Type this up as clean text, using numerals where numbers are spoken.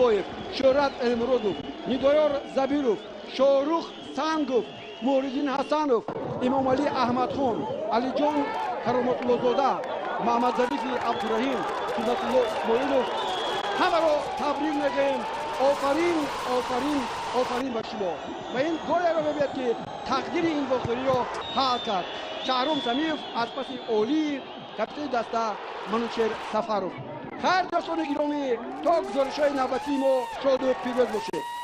To'yev, Sho'rat Elmurodov, Nidoyor Zabirov, Shoruh Sangov, Muridin Hasanov, Emomali Ahmadxon, Alijon Karomatullozoda, Muhammad Zarif Abdurrahim, Sunnatulloh Ismoilov همه رو تبریک میگیم. آفرین آفرین آفرین به شما. و این گل رو ببینید که تقدیر این باختری رو حل کرد. شهرام سمیف از پس اولی کاپیتان دسته منوچهر سفرов. خیر دوستان گرامی، تا گزارش‌های نوبتی ما شاد و پیروز باشید.